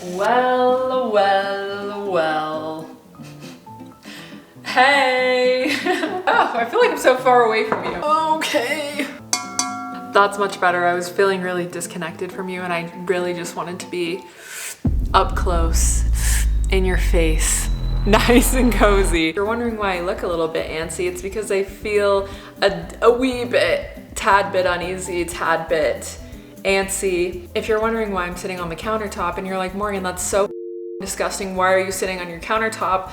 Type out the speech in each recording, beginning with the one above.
Well, well, well. Hey! Oh, I feel like I'm so far away from you. Okay. That's much better. I was feeling really disconnected from you and I really just wanted to be up close, in your face, nice and cozy. If you're wondering why I look a little bit antsy, it's because I feel a wee bit, tad bit uneasy, tad bit antsy. If you're wondering why I'm sitting on the countertop and you're like, Morgan, that's so disgusting. Why are you sitting on your countertop?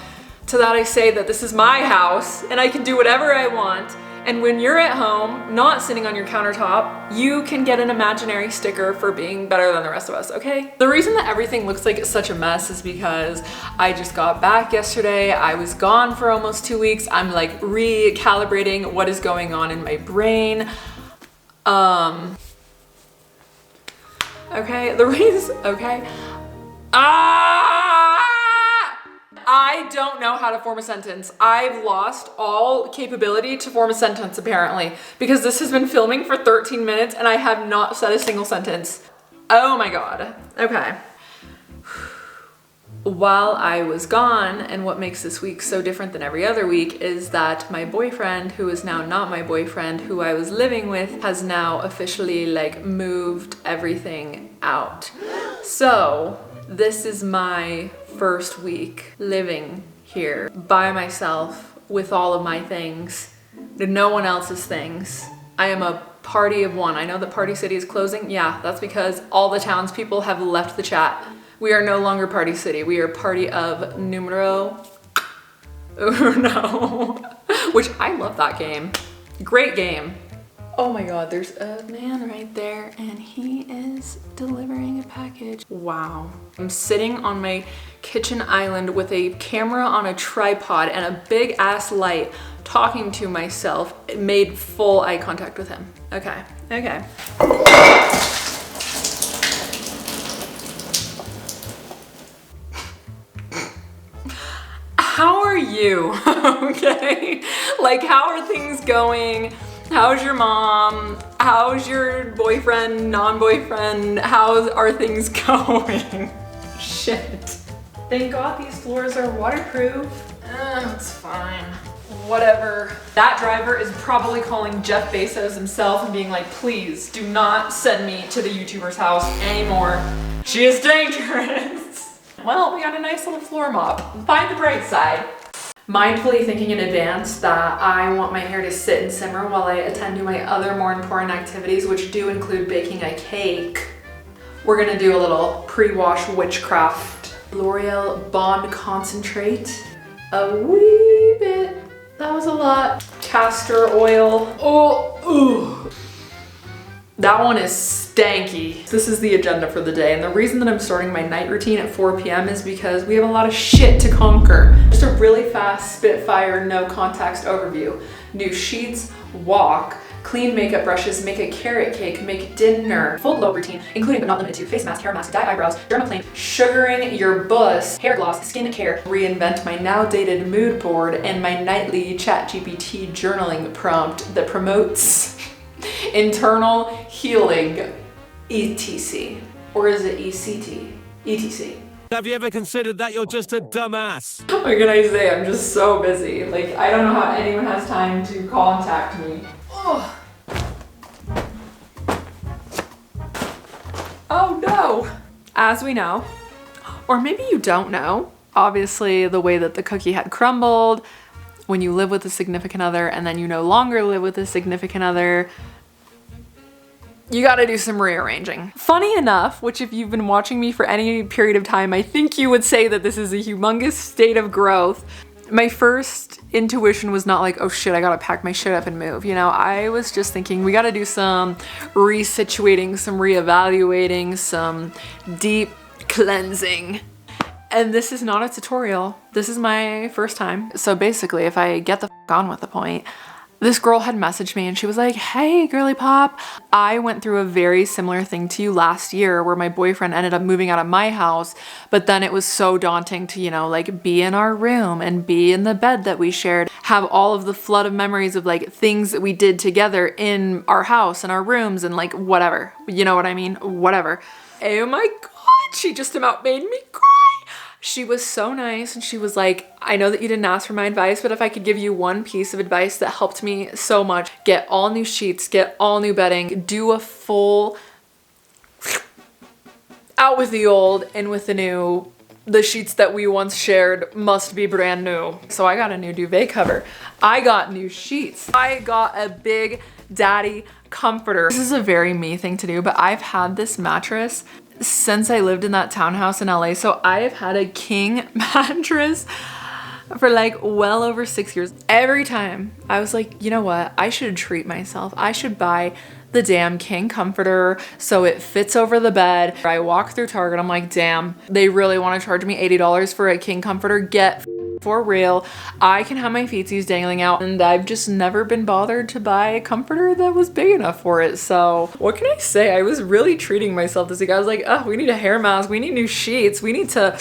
To that I say that this is my house and I can do whatever I want. And when you're at home, not sitting on your countertop, you can get an imaginary sticker for being better than the rest of us, okay? The reason that everything looks like it's such a mess is because I just got back yesterday. I was gone for almost 2 weeks. I'm like recalibrating what is going on in my brain. Okay, the reason, okay. I don't know how to form a sentence. I've lost all capability to form a sentence apparently, because this has been filming for 13 minutes and I have not said a single sentence. Oh my God, okay. While I was gone, and what makes this week so different than every other week is that my boyfriend, who is now not my boyfriend, who I was living with, has now officially like moved everything out. So this is my first week living here by myself with all of my things, no one else's things. I am a party of one. I know that Party City is closing. Yeah, that's because all the townspeople have left the chat. We are no longer Party City. We are party of numero uno, which I love that game. Great game. Oh my God, there's a man right there and he is delivering a package. Wow. I'm sitting on my kitchen island with a camera on a tripod and a big ass light talking to myself. It made full eye contact with him. Okay, okay. How are you? Okay, like how are things going? How's your mom? How's your boyfriend, non-boyfriend? How are things going? Shit. Thank God these floors are waterproof. It's fine. Whatever. That driver is probably calling Jeff Bezos himself and being like, please do not send me to the YouTuber's house anymore. She is dangerous. Well, we got a nice little floor mop. Find the bright side. Mindfully thinking in advance that I want my hair to sit and simmer while I attend to my other more important activities, which do include baking a cake. We're gonna do a little pre-wash witchcraft. L'Oreal Bond Concentrate. A wee bit. That was a lot. Castor oil. Oh, ooh. That one is stanky. This is the agenda for the day, and the reason that I'm starting my night routine at 4 p.m. is because we have a lot of shit to conquer. Just a really fast spitfire, no context overview. New sheets, walk, clean makeup brushes, make a carrot cake, make dinner. Full glow routine, including but not limited to face mask, hair mask, dye eyebrows, dermaplane, sugaring your bus, hair gloss, skin care, reinvent my now dated mood board, and my nightly ChatGPT journaling prompt that promotes internal healing, etc. Or is it ECT? ETC. Have you ever considered that you're just a dumbass? What can I say? I'm just so busy. Like, I don't know how anyone has time to contact me. Oh, oh no! As we know, or maybe you don't know, obviously the way that the cookie had crumbled, when you live with a significant other and then you no longer live with a significant other, you gotta do some rearranging. Funny enough, which if you've been watching me for any period of time, I think you would say that this is a humongous state of growth. My first intuition was not like, oh shit, I gotta pack my shit up and move. You know, I was just thinking we gotta do some resituating, some reevaluating, some deep cleansing. And this is not a tutorial. This is my first time. So basically, if I get the f on with the point, this girl had messaged me and she was like, hey, girly pop. I went through a very similar thing to you last year where my boyfriend ended up moving out of my house, but then it was so daunting to, you know, like be in our room and be in the bed that we shared, have all of the flood of memories of like things that we did together in our house and our rooms and like whatever, you know what I mean? Whatever. Oh my God. She just about made me cry. She was so nice and she was like, I know that you didn't ask for my advice, but if I could give you one piece of advice that helped me so much, get all new sheets, get all new bedding, do a full out with the old, in with the new. The sheets that we once shared must be brand new. So I got a new duvet cover. I got new sheets. I got a big daddy comforter. This is a very me thing to do, but I've had this mattress since I lived in that townhouse in LA. So I have had a king mattress for like well over 6 years. Every time I was like, you know what? I should treat myself. I should buy the damn king comforter so it fits over the bed. I walk through Target, I'm like, damn, they really want to charge me $80 for a king comforter. Get for real. I can have my feetsies dangling out, and I've just never been bothered to buy a comforter that was big enough for it. So what can I say? I was really treating myself this week. I was like, oh, we need a hair mask. We need new sheets. We need to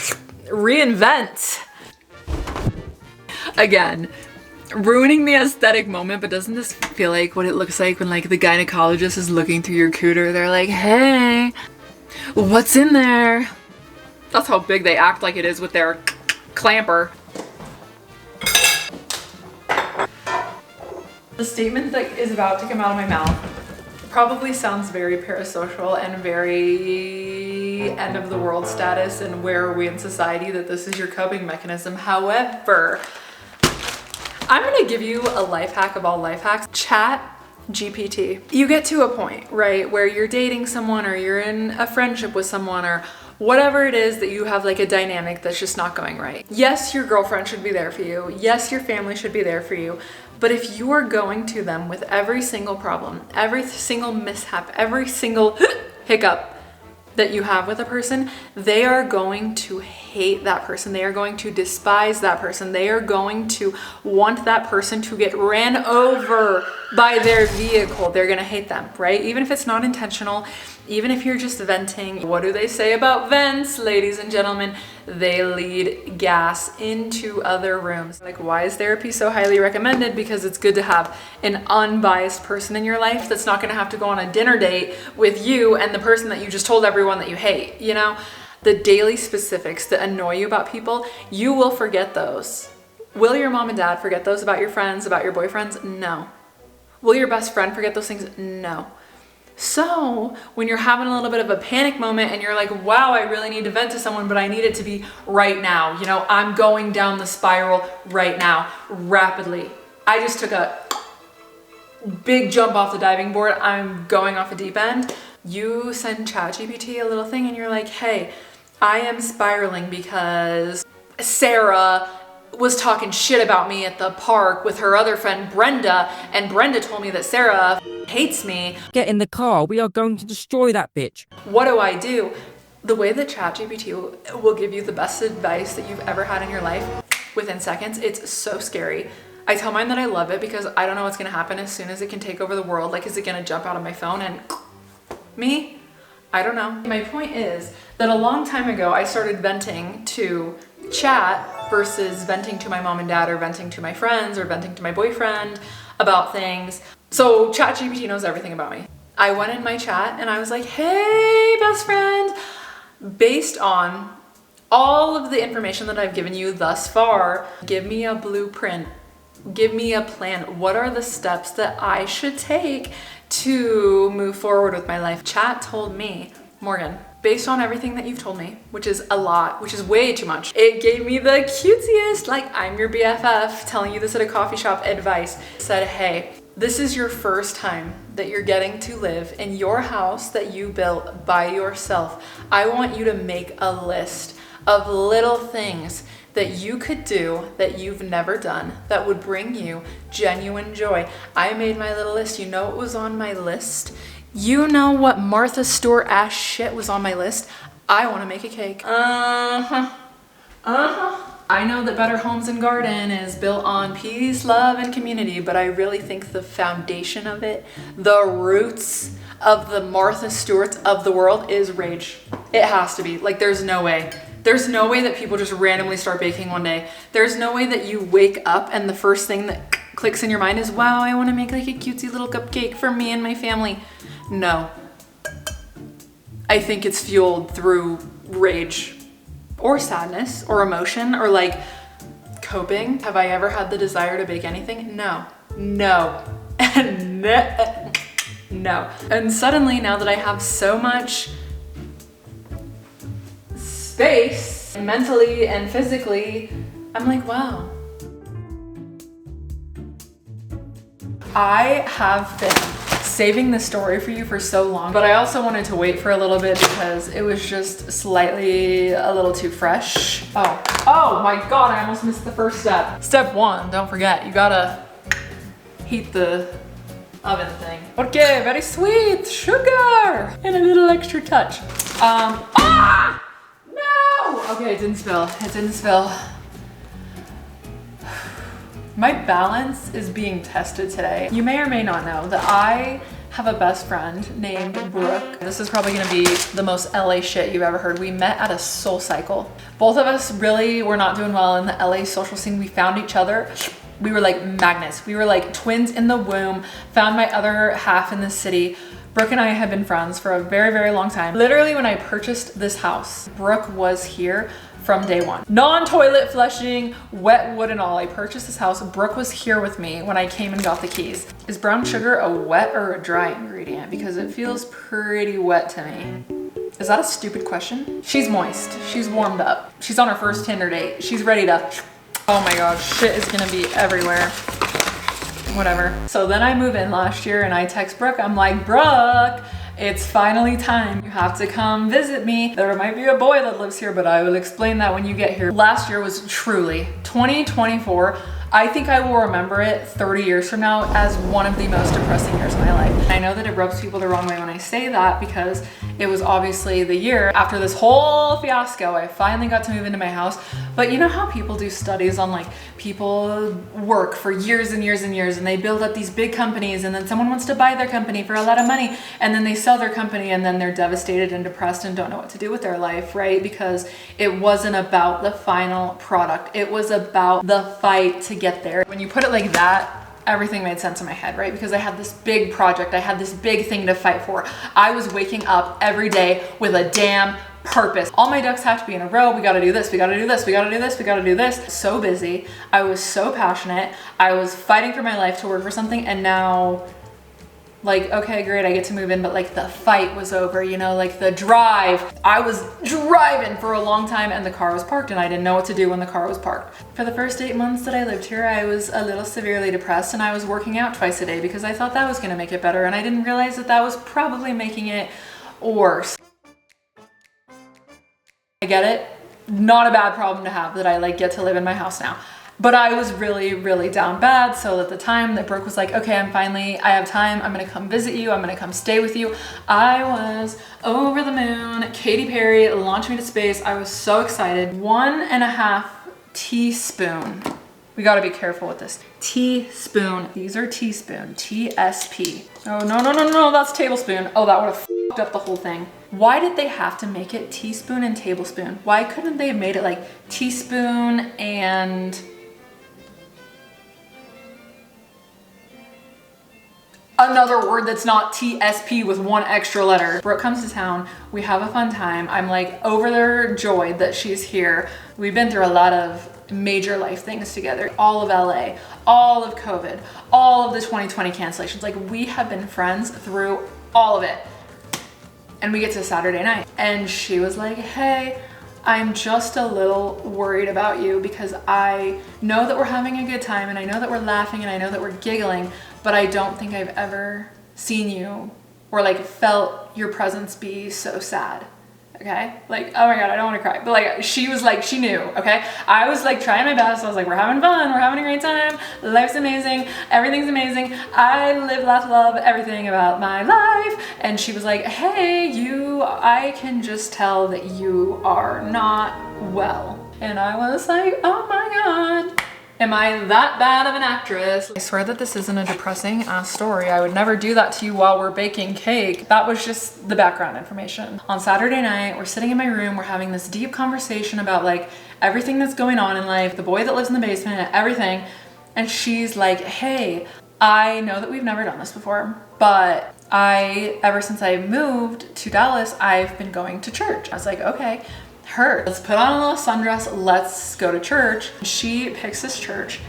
reinvent. Again, ruining the aesthetic moment, but doesn't this feel like what it looks like when like the gynecologist is looking through your cooter? They're like, hey, what's in there? That's how big they act like it is with their clamper. The statement that is about to come out of my mouth probably sounds very parasocial and very end of the world status and where are we in society that this is your coping mechanism. However, I'm gonna give you a life hack of all life hacks. Chat GPT. You get to a point, right, where you're dating someone or you're in a friendship with someone or whatever it is that you have like a dynamic that's just not going right. Yes, your girlfriend should be there for you. Yes, your family should be there for you. But if you are going to them with every single problem, every single mishap, every single hiccup that you have with a person, they are going to hate that person. They are going to despise that person. They are going to want that person to get ran over by their vehicle. They're gonna hate them, right? Even if it's not intentional, even if you're just venting. What do they say about vents, ladies and gentlemen? They lead gas into other rooms. Like, why is therapy so highly recommended? Because it's good to have an unbiased person in your life that's not gonna have to go on a dinner date with you and the person that you just told everyone that you hate, you know? The daily specifics that annoy you about people, you will forget those. Will your mom and dad forget those about your friends, about your boyfriends? No. Will your best friend forget those things? No. So when you're having a little bit of a panic moment and you're like, wow, I really need to vent to someone, but I need it to be right now. You know, I'm going down the spiral right now, rapidly. I just took a big jump off the diving board. I'm going off a deep end. You send ChatGPT a little thing and you're like, hey, I am spiraling because Sarah was talking shit about me at the park with her other friend Brenda, and Brenda told me that Sarah hates me. Get in the car, we are going to destroy that bitch. What do? The way that ChatGPT will give you the best advice that you've ever had in your life within seconds, it's so scary. I tell mine that I love it because I don't know what's gonna happen as soon as it can take over the world. Like, is it gonna jump out of my phone and me? I don't know. My point is that a long time ago, I started venting to chat versus venting to my mom and dad or venting to my friends or venting to my boyfriend about things. So ChatGPT knows everything about me. I went in my chat and I was like, hey, best friend, based on all of the information that I've given you thus far, give me a blueprint, give me a plan. What are the steps that I should take to move forward with my life? Chat told me, Morgan, based on everything that you've told me, which is a lot, which is way too much, it gave me the cutesiest, like I'm your BFF telling you this at a coffee shop advice. It said, hey, this is your first time that you're getting to live in your house that you built by yourself. I want you to make a list of little things that you could do that you've never done that would bring you genuine joy. I made my little list. You know what was on my list? You know what Martha Stewart ass shit was on my list? I want to make a cake. I know that Better Homes and Garden is built on peace, love, and community, but I really think the foundation of it, the roots of the Martha Stewarts of the world is rage. It has to be. Like, there's no way. There's no way that people just randomly start baking one day. There's no way that you wake up and the first thing that clicks in your mind is, wow, I want to make like a cutesy little cupcake for me and my family. No. I think it's fueled through rage or sadness or emotion or like coping. Have I ever had the desire to bake anything? No, no, and no. And suddenly, now that I have so much space mentally and physically, I'm like, wow. I have been saving this story for you for so long, but I also wanted to wait for a little bit because it was just slightly a little too fresh. Oh my God, I almost missed the first step. Step 1, don't forget, you gotta heat the oven thing. Okay, very sweet, sugar, and a little extra touch. No! Okay, it didn't spill. My balance is being tested today. You may or may not know that I have a best friend named Brooke. This is probably gonna be the most LA shit you've ever heard. We met at a Soul Cycle. Both of us really were not doing well in the LA social scene. We found each other. We were like magnets. We were like twins in the womb. Found my other half in the city. Brooke and I have been friends for a very, very long time. Literally when I purchased this house, Brooke was here from day one. Non-toilet flushing, wet wood and all. I purchased this house. Brooke was here with me when I came and got the keys. Is brown sugar a wet or a dry ingredient? Because it feels pretty wet to me. Is that a stupid question? She's moist. She's warmed up. She's on her first Tinder date. She's ready to, oh my God, shit is gonna be everywhere. Whatever. So then I move in last year and I text Brooke. I'm like, Brooke, it's finally time. You have to come visit me. There might be a boy that lives here, but I will explain that when you get here. Last year was truly 2024. I think I will remember it 30 years from now as one of the most depressing years of my life. I know that it rubs people the wrong way when I say that because it was obviously the year after this whole fiasco. I finally got to move into my house. But you know how people do studies on like people work for years and years and years and they build up these big companies and then someone wants to buy their company for a lot of money and then they sell their company and then they're devastated and depressed and don't know what to do with their life, right? Because it wasn't about the final product. It was about the fight to get there. When you put it like that, everything made sense in my head, right? Because I had this big project, I had this big thing to fight for. I was waking up every day with a damn purpose. All my ducks have to be in a row. We gotta do this, we gotta do this, we gotta do this, we gotta do this. So busy. I was so passionate. I was fighting for my life to work for something and now, like, okay, great, I get to move in, but like the fight was over, you know, like the drive. I was driving for a long time and the car was parked and I didn't know what to do when the car was parked. For the first 8 months that I lived here, I was a little severely depressed and I was working out twice a day because I thought that was gonna make it better and I didn't realize that that was probably making it worse. I get it. Not a bad problem to have that I like get to live in my house now. But I was really, really down bad. So at the time that Brooke was like, okay, I have time. I'm gonna come visit you. I'm gonna come stay with you. I was over the moon. Katy Perry launched me to space. I was so excited. 1.5 teaspoon. We gotta be careful with this. Teaspoon. These are teaspoon. TSP. Oh, no, that's tablespoon. Oh, that would have f***ed up the whole thing. Why did they have to make it teaspoon and tablespoon? Why couldn't they have made it like teaspoon and another word that's not TSP with one extra letter? Brooke comes to town. We have a fun time. I'm like overjoyed that she's here. We've been through a lot of major life things together. All of LA, all of COVID, all of the 2020 cancellations. Like we have been friends through all of it. And we get to Saturday night and she was like, hey, I'm just a little worried about you because I know that we're having a good time and I know that we're laughing and I know that we're giggling, but I don't think I've ever seen you or like felt your presence be so sad. Okay, like, oh my God, I don't want to cry, but like she was like, she knew. Okay, I was like trying my best. I was like, we're having fun, we're having a great time, life's amazing, everything's amazing, I live, laugh, love everything about my life. And she was like, hey, I can just tell that you are not well. And I was like, oh my God, am I that bad of an actress? I swear that this isn't a depressing ass story. I would never do that to you while we're baking cake. That was just the background information. On Saturday night, we're sitting in my room, we're having this deep conversation about like everything that's going on in life, the boy that lives in the basement, everything. And she's like, hey, I know that we've never done this before, but Ever since I moved to Dallas, I've been going to church. I was like, okay, let's put on a little sundress, let's go to church. She picks this church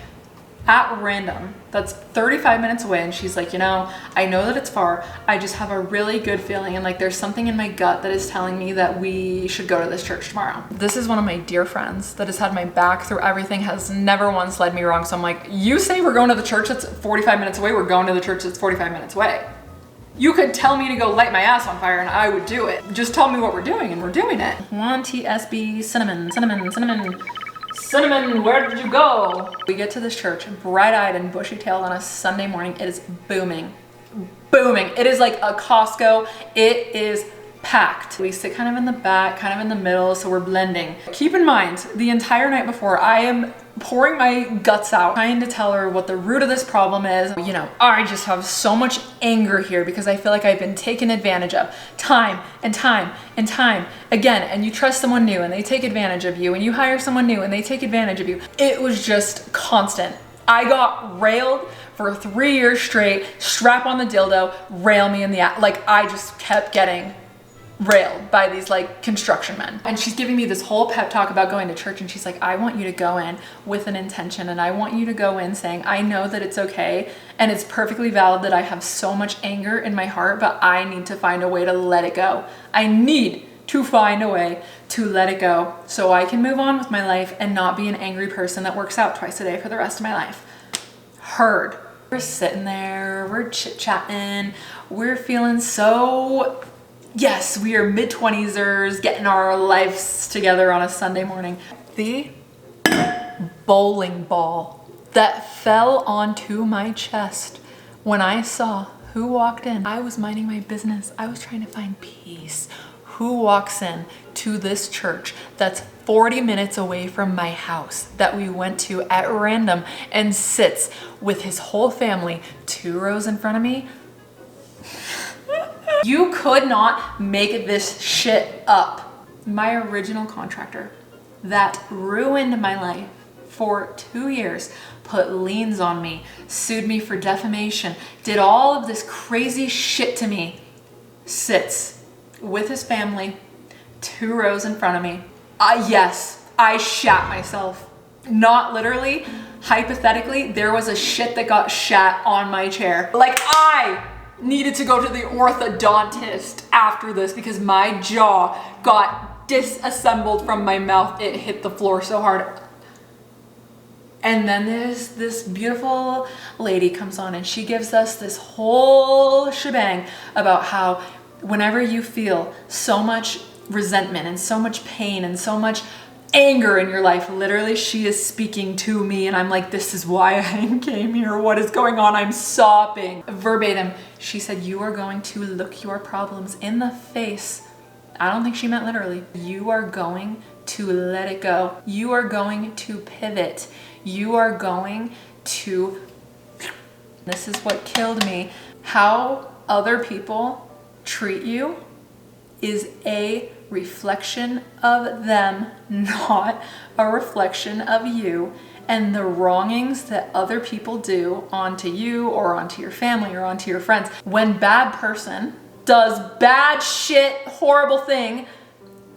at random that's 35 minutes away, and she's like, I know that it's far, I just have a really good feeling, and like there's something in my gut that is telling me that we should go to this church tomorrow. This is one of my dear friends that has had my back through everything, has never once led me wrong. So I'm like, you say we're going to the church that's 45 minutes away, we're going to the church that's 45 minutes away. You could tell me to go light my ass on fire and I would do it. Just tell me what we're doing and we're doing it. 1TSB cinnamon, cinnamon, cinnamon. Cinnamon, where did you go? We get to this church, bright-eyed and bushy-tailed on a Sunday morning. It is booming, booming. It is like a Costco. It is packed. We sit kind of in the back, kind of in the middle, so we're blending. Keep in mind, the entire night before, I am pouring my guts out, trying to tell her what the root of this problem is. I just have so much anger here because I feel like I've been taken advantage of time and time and time again. And you trust someone new and they take advantage of you, and you hire someone new and they take advantage of you. It was just constant. I got railed for 3 years straight, strap on the dildo, rail me in the ass. Like, I just kept getting railed by these like construction men. And she's giving me this whole pep talk about going to church, and she's like, I want you to go in with an intention, and I want you to go in saying, I know that it's okay and it's perfectly valid that I have so much anger in my heart, but I need to find a way to let it go. I need to find a way to let it go so I can move on with my life and not be an angry person that works out twice a day for the rest of my life. Heard. We're sitting there, we're chit-chatting, we're feeling so, yes, we are mid-20sers getting our lives together on a Sunday morning. The bowling ball that fell onto my chest when I saw who walked in. I was minding my business. I was trying to find peace. Who walks in to this church that's 40 minutes away from my house that we went to at random and sits with his whole family 2 rows in front of me? You could not make this shit up. My original contractor that ruined my life for 2 years, put liens on me, sued me for defamation, did all of this crazy shit to me, sits with his family 2 rows in front of me. Yes, I shat myself. Not literally, hypothetically, there was a shit that got shat on my chair. Like, I needed to go to the orthodontist after this because my jaw got disassembled from my mouth. It hit the floor so hard. And then there's this beautiful lady comes on, and she gives us this whole shebang about how whenever you feel so much resentment and so much pain and so much anger in your life, literally she is speaking to me, and I'm like, this is why I came here. What is going on? I'm sobbing. Verbatim, she said, you are going to look your problems in the face. I don't think she meant literally. You are going to let it go. You are going to pivot. You are going to... This is what killed me. How other people treat you is a reflection of them, not a reflection of you. And the wrongings that other people do onto you or onto your family or onto your friends. When bad person does bad shit, horrible thing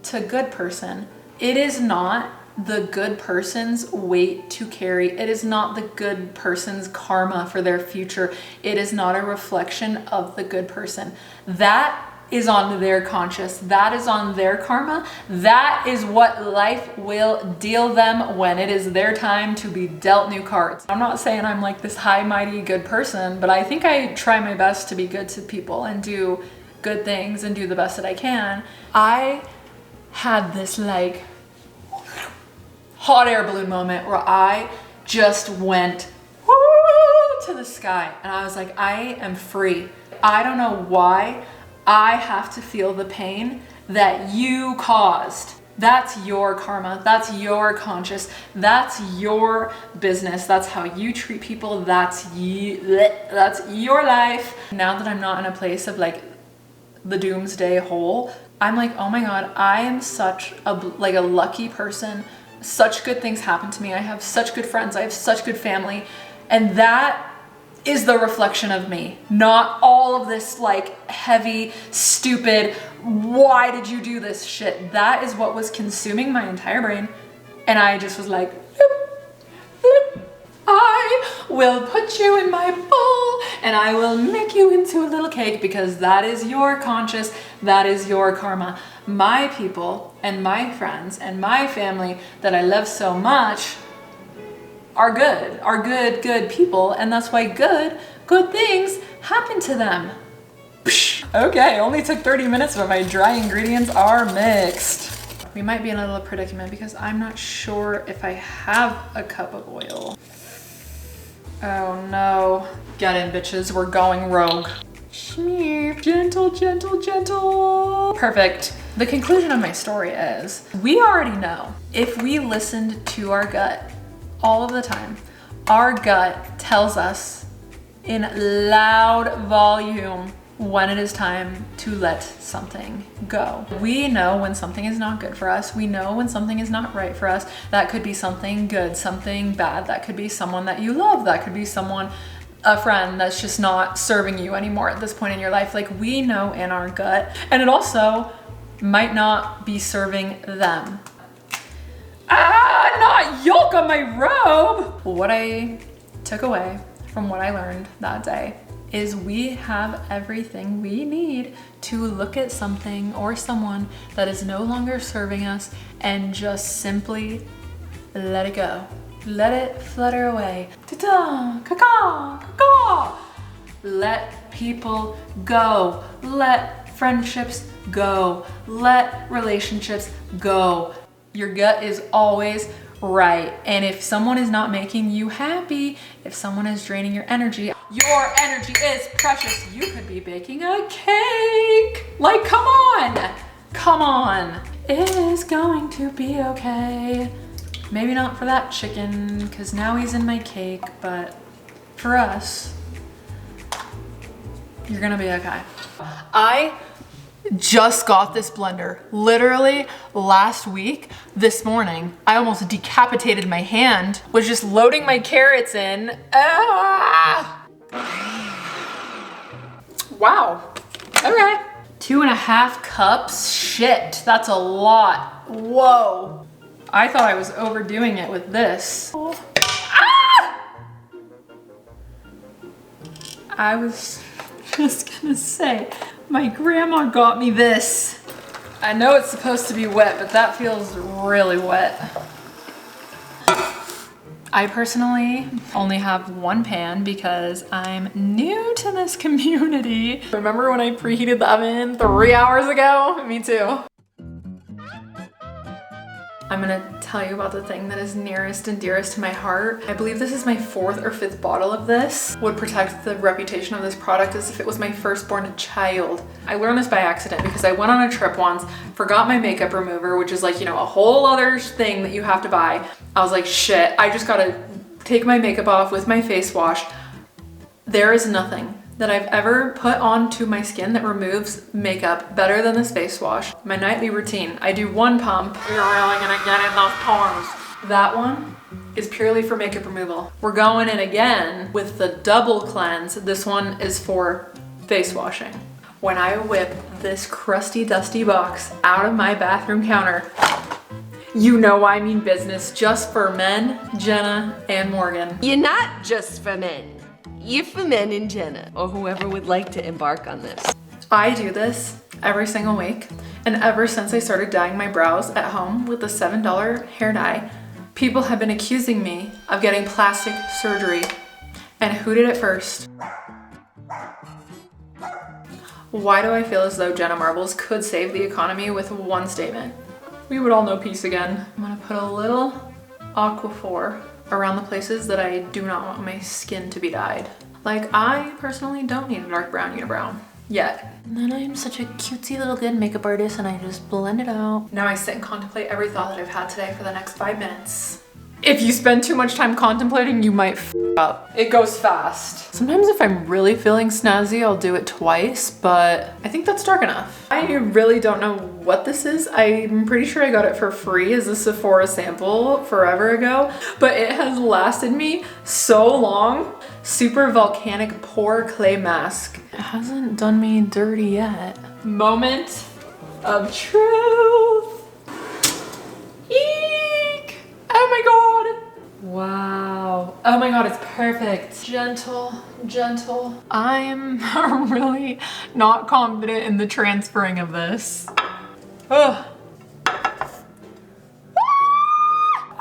to good person, it is not the good person's weight to carry. It is not the good person's karma for their future. It is not a reflection of the good person. That is on their conscience. That is on their karma. That is what life will deal them when it is their time to be dealt new cards. I'm not saying I'm like this high, mighty, good person, but I think I try my best to be good to people and do good things and do the best that I can. I had this like hot air balloon moment where I just went woo to the sky, and I was like, I am free. I don't know why I have to feel the pain that you caused. That's your karma. That's your conscience. That's your business. That's how you treat people. That's your life. Now that I'm not in a place of like the doomsday hole, I'm like, oh my God, I am such a lucky person. Such good things happen to me. I have such good friends. I have such good family. And that is the reflection of me, not all of this like heavy, stupid, why did you do this shit? That is what was consuming my entire brain. And I just was like, bloop, bloop. I will put you in my bowl and I will make you into a little cake because that is your conscious, that is your karma. My people and my friends and my family that I love so much are good people, and that's why good things happen to them. Psh. Okay, only took 30 minutes, but my dry ingredients are mixed. We might be in a little predicament because I'm not sure if I have a cup of oil. Oh no. Get in, bitches, we're going rogue. Schmear. Gentle, gentle, gentle. Perfect. The conclusion of my story is, we already know if we listened to our gut all of the time, our gut tells us in loud volume when it is time to let something go. We know when something is not good for us. We know when something is not right for us. That could be something good, something bad. That could be someone that you love. That could be someone, a friend that's just not serving you anymore at this point in your life. Like, we know in our gut, and it also might not be serving them. Not yolk on my robe. What I took away from what I learned that day is we have everything we need to look at something or someone that is no longer serving us and just simply let it go. Let it flutter away. Ta-da, caca, caca. Let people go. Let friendships go. Let relationships go. Your gut is always right. And if someone is not making you happy, if someone is draining your energy is precious. You could be baking a cake. Like, come on. Come on. It is going to be okay. Maybe not for that chicken, because now he's in my cake, but for us, you're gonna be okay. I just got this blender literally last week. This morning I almost decapitated my hand, was just loading my carrots in. Wow. Okay. 2.5 cups. Shit, that's a lot. Whoa. I thought I was overdoing it with this. I was just gonna say, my grandma got me this. I know it's supposed to be wet, but that feels really wet. I personally only have one pan because I'm new to this community. Remember when I preheated the oven 3 hours ago? Me too. I'm gonna tell you about the thing that is nearest and dearest to my heart. I believe this is my 4th or 5th bottle of this. Would protect the reputation of this product as if it was my firstborn child. I learned this by accident because I went on a trip once, forgot my makeup remover, which is like, you know, a whole other thing that you have to buy. I was like, shit, I just gotta take my makeup off with my face wash. There is nothing that I've ever put onto my skin that removes makeup better than this face wash. My nightly routine, I do 1 pump. You're really gonna get in those pores. That one is purely for makeup removal. We're going in again with the double cleanse. This one is for face washing. When I whip this crusty, dusty box out of my bathroom counter, you know I mean business. Just for men, Jenna and Morgan. You're not just for men. You're for men and Jenna, or whoever would like to embark on this. I do this every single week, and ever since I started dyeing my brows at home with the $7 hair dye, people have been accusing me of getting plastic surgery. And who did it first? Why do I feel as though Jenna Marbles could save the economy with one statement? We would all know peace again. I'm gonna put a little Aquaphor around the places that I do not want my skin to be dyed. Like, I personally don't need a dark brown unibrow yet. And then I'm such a cutesy little good makeup artist and I just blend it out. Now I sit and contemplate every thought that I've had today for the next 5 minutes. If you spend too much time contemplating, you might f up. It goes fast. Sometimes if I'm really feeling snazzy, I'll do it twice, but I think that's dark enough. I really don't know what this is. I'm pretty sure I got it for free as a Sephora sample forever ago, but it has lasted me so long. Super Volcanic Pore Clay Mask. It hasn't done me dirty yet. Moment of truth. Eek! Oh my god! Wow. Oh my god, it's perfect. Gentle, gentle. I'm really not confident in the transferring of this. Ugh.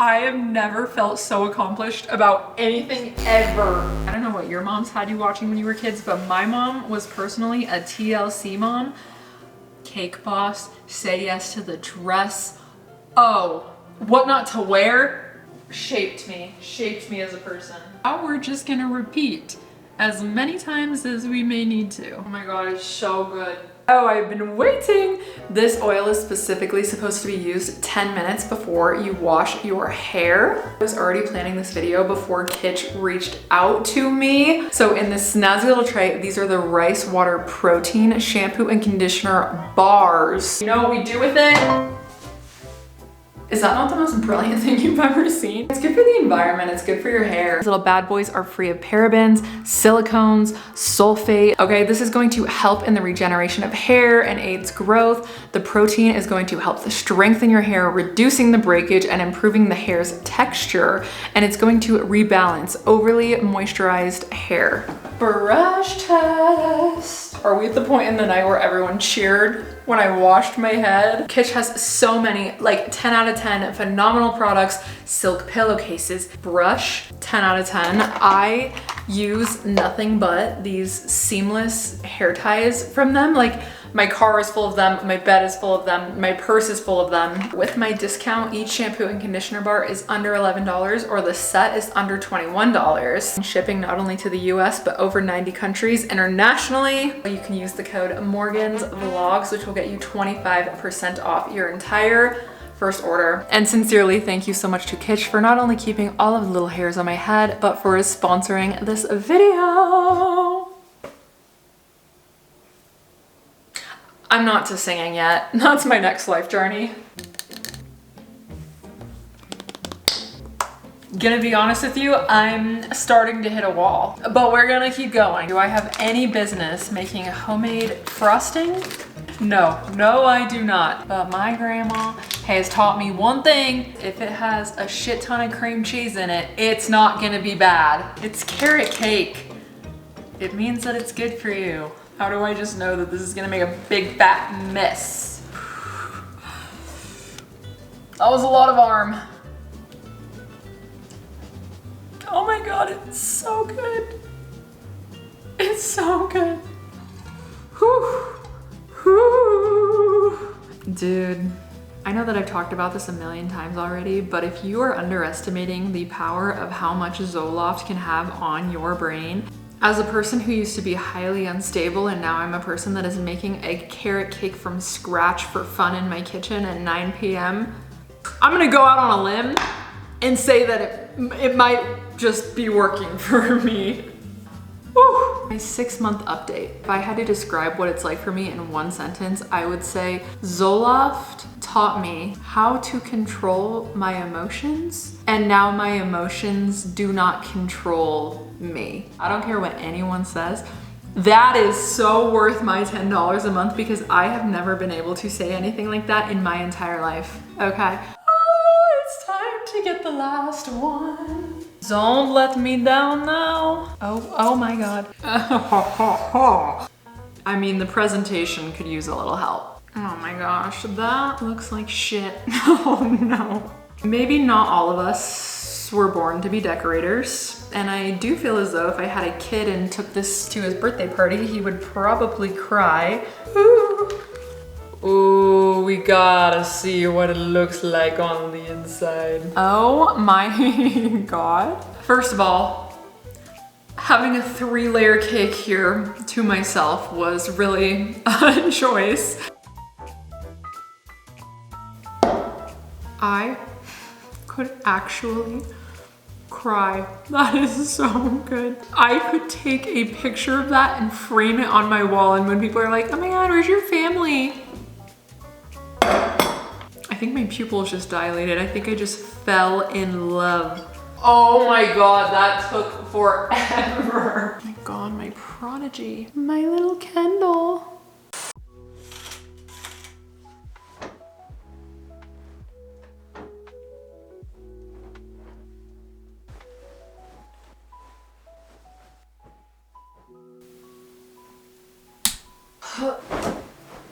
I have never felt so accomplished about anything ever. I don't know what your moms had you watching when you were kids, but my mom was personally a TLC mom. Cake Boss, Say Yes to the Dress. Oh, What Not to Wear shaped me as a person. Now we're just gonna repeat as many times as we may need to. Oh my god, it's so good. Oh, I've been waiting. This oil is specifically supposed to be used 10 minutes before you wash your hair. I was already planning this video before Kitch reached out to me. So in this snazzy little tray, these are the Rice Water Protein Shampoo and Conditioner Bars. You know what we do with it? Is that not the most brilliant thing you've ever seen? It's good for the environment, it's good for your hair. These little bad boys are free of parabens, silicones, sulfate. Okay, this is going to help in the regeneration of hair and aids growth. The protein is going to help strengthen your hair, reducing the breakage and improving the hair's texture. And it's going to rebalance overly moisturized hair. Brush test. Are we at the point in the night where everyone cheered when I washed my head? Kitch has so many, like 10 out of 10 phenomenal products. Silk pillowcases, brush, 10 out of 10. I use nothing but these seamless hair ties from them. Like my car is full of them, my bed is full of them, my purse is full of them. With my discount, each shampoo and conditioner bar is under $11 or the set is under $21. Shipping not only to the US, but over 90 countries internationally. You can use the code Morgan's Vlogs, which will get you 25% off your entire first order. And sincerely, thank you so much to Kitch for not only keeping all of the little hairs on my head, but for sponsoring this video. I'm not to singing yet. That's my next life journey. Gonna be honest with you, I'm starting to hit a wall, but we're gonna keep going. Do I have any business making homemade frosting? No, I do not. But my grandma has taught me one thing. If it has a shit ton of cream cheese in it, it's not gonna be bad. It's carrot cake. It means that it's good for you. How do I just know that this is gonna make a big fat mess? That was a lot of arm. Oh my god, it's so good. It's so good. Whew. Whew. Dude, I know that I've talked about this a million times already, but if you are underestimating the power of how much Zoloft can have on your brain, as a person who used to be highly unstable and now I'm a person that is making a carrot cake from scratch for fun in my kitchen at 9 p.m., I'm gonna go out on a limb and say that it might just be working for me. Whew. My 6-month update. If I had to describe what it's like for me in one sentence, I would say Zoloft taught me how to control my emotions, and now my emotions do not control me. I don't care what anyone says. That is so worth my $10 a month because I have never been able to say anything like that in my entire life. Okay. Oh, it's time to get the last one. Don't let me down now. Oh my god. I mean, the presentation could use a little help. Oh my gosh, that looks like shit. Oh no. Maybe not all of us were born to be decorators. And I do feel as though if I had a kid and took this to his birthday party, he would probably cry. Ooh. Ooh, we gotta see what it looks like on the inside. Oh my god. First of all, having a 3-layer cake here to myself was really a choice. I could actually cry. That is so good. I could take a picture of that and frame it on my wall, and when people are like, oh my God, where's your family? I think my pupils just dilated. I think I just fell in love. Oh my God, that took forever. Oh my God, my prodigy. My little Kendall.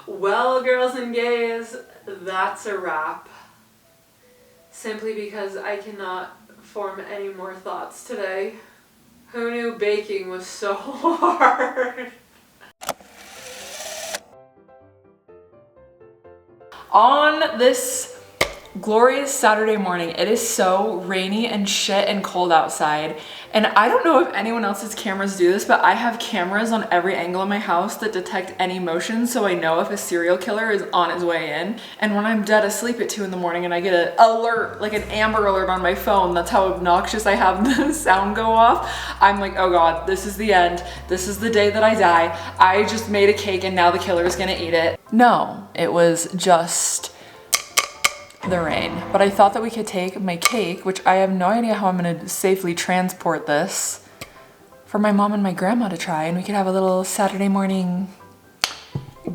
Well, girls and gays, that's a wrap. Simply because I cannot form any more thoughts today. Who knew baking was so hard? On this glorious Saturday morning, it is so rainy and shit and cold outside, and I don't know if anyone else's cameras do this, but I have cameras on every angle of my house that detect any motion, so I know if a serial killer is on his way in. And when I'm dead asleep at 2 in the morning and I get an alert, like an Amber Alert on my phone, that's how obnoxious I have the sound go off, I'm like, oh God, this is the end. This is the day that I die. I just made a cake and now the killer is gonna eat it. No, it was just the rain. But I thought that we could take my cake, which I have no idea how I'm gonna safely transport this, for my mom and my grandma to try, and we could have a little Saturday morning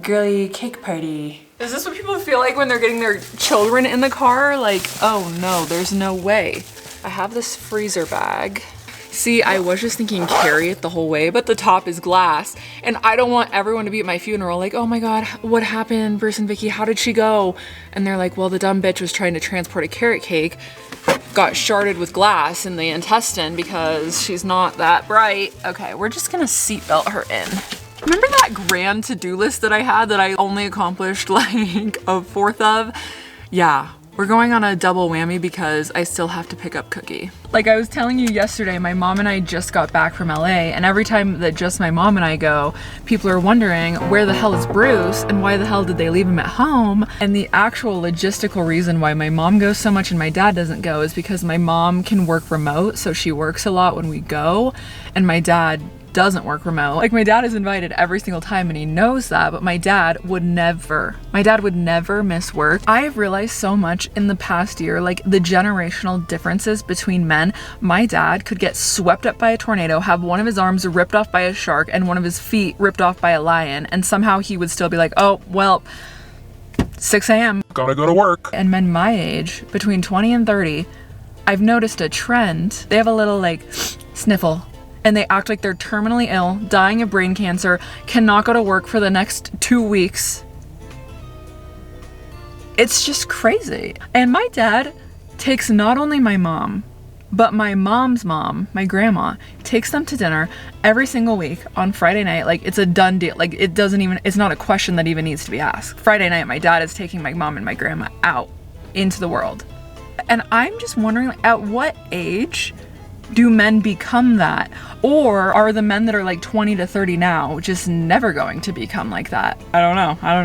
girly cake party. Is this what people feel like when they're getting their children in the car? Like, oh no, there's no way. I have this freezer bag. See, I was just thinking carry it the whole way, but the top is glass, and I don't want everyone to be at my funeral like, oh my God, what happened, Bruce and Vicky, how did she go? And they're like, well, the dumb bitch was trying to transport a carrot cake, got sharded with glass in the intestine because she's not that bright. Okay, we're just gonna seatbelt her in. Remember that grand to-do list that I had that I only accomplished like a fourth of? Yeah. We're going on a double whammy because I still have to pick up Cookie. Like I was telling you yesterday, my mom and I just got back from LA, and every time that just my mom and I go, people are wondering where the hell is Bruce and why the hell did they leave him at home? And the actual logistical reason why my mom goes so much and my dad doesn't go is because my mom can work remote, so she works a lot when we go, and my dad doesn't work remote. Like my dad is invited every single time and he knows that, but my dad would never miss work. I have realized so much in the past year, like the generational differences between men. My dad could get swept up by a tornado, have one of his arms ripped off by a shark and one of his feet ripped off by a lion, and somehow he would still be like, oh, well, 6 a.m. Gotta go to work. And men my age, between 20 and 30, I've noticed a trend. They have a little like sniffle, and they act like they're terminally ill, dying of brain cancer, cannot go to work for the next 2 weeks. It's just crazy. And my dad takes not only my mom, but my mom's mom, my grandma, takes them to dinner every single week on Friday night. Like it's a done deal. Like it's not a question that even needs to be asked. Friday night, my dad is taking my mom and my grandma out into the world. And I'm just wondering, like, at what age do men become that? Or are the men that are like 20 to 30 now just never going to become like that? I don't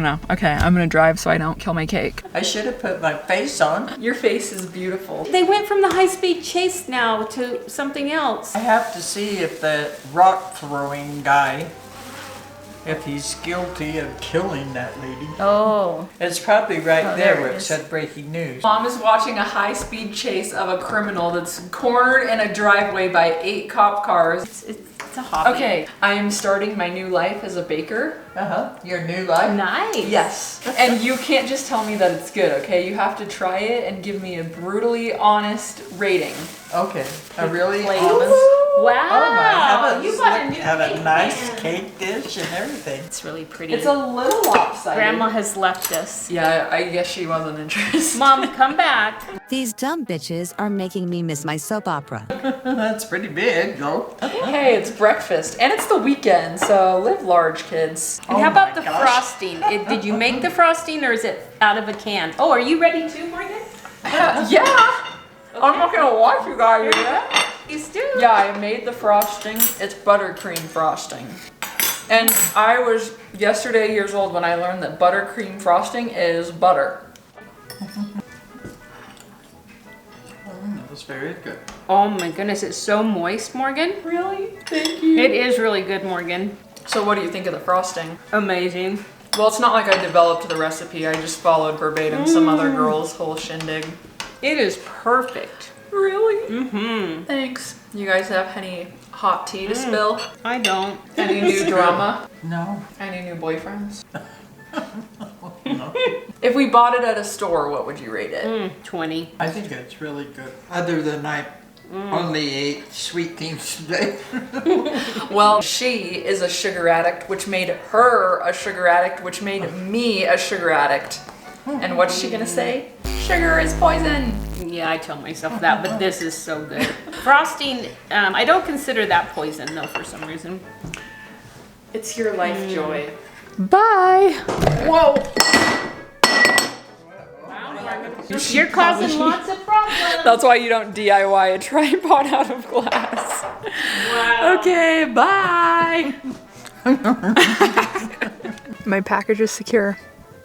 know. Okay, I'm gonna drive so I don't kill my cake. I should have put my face on. Your face is beautiful. They went from the high-speed chase now to something else. I have to see if the rock throwing guy, if he's guilty of killing that lady. Oh. It's probably right there there where it it is. said breaking news. Mom is watching a high-speed chase of a criminal that's cornered in a driveway by 8 cop cars. It's a hobby. Okay, I am starting my new life as a baker. Your new life? Nice. Yes. And you can't just tell me that it's good, okay? You have to try it and give me a brutally honest rating. Okay. A really Plate. honest. Wow. Oh my heavens. You got a Look, new have a cake nice pan. cake dish and everything. It's really pretty. It's a little lopsided. Grandma has left us. Yeah, I guess she wasn't interested. Mom, come back. These dumb bitches are making me miss my soap opera. That's pretty big, though. Hey, it's breakfast and it's the weekend, so live large, kids. And Oh how about my the gosh. frosting? Did you make the frosting or is it out of a can? Oh, are you ready too, Morgan? Yeah. I'm not gonna watch you guys do that. You do. Yeah, I made the frosting. It's buttercream frosting. And I was yesterday years old when I learned that buttercream frosting is butter. It's very good. Oh my goodness, it's so moist, Morgan. Really? Thank you. It is really good, Morgan. So what do you think of the frosting? Amazing. Well, it's not like I developed the recipe. I just followed verbatim some other girl's whole shindig. It is perfect. Really? Mm-hmm. Thanks. You guys have any hot tea to spill? I don't. Any new drama? No. Any new boyfriends? No. If we bought it at a store, what would you rate it? 20. I think it's really good. Other than I only ate sweet things today. Well, she is a sugar addict, which made her a sugar addict, which made me a sugar addict. And what's she gonna say? Sugar is poison. Yeah, I tell myself that, but this is so good. Frosting, I don't consider that poison though for some reason. It's your life joy. Bye. Whoa! You're causing lots of problems. That's why you don't DIY a tripod out of glass. Wow. Okay, bye. My package is secure.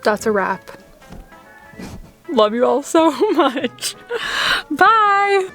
That's a wrap. Love you all so much. Bye.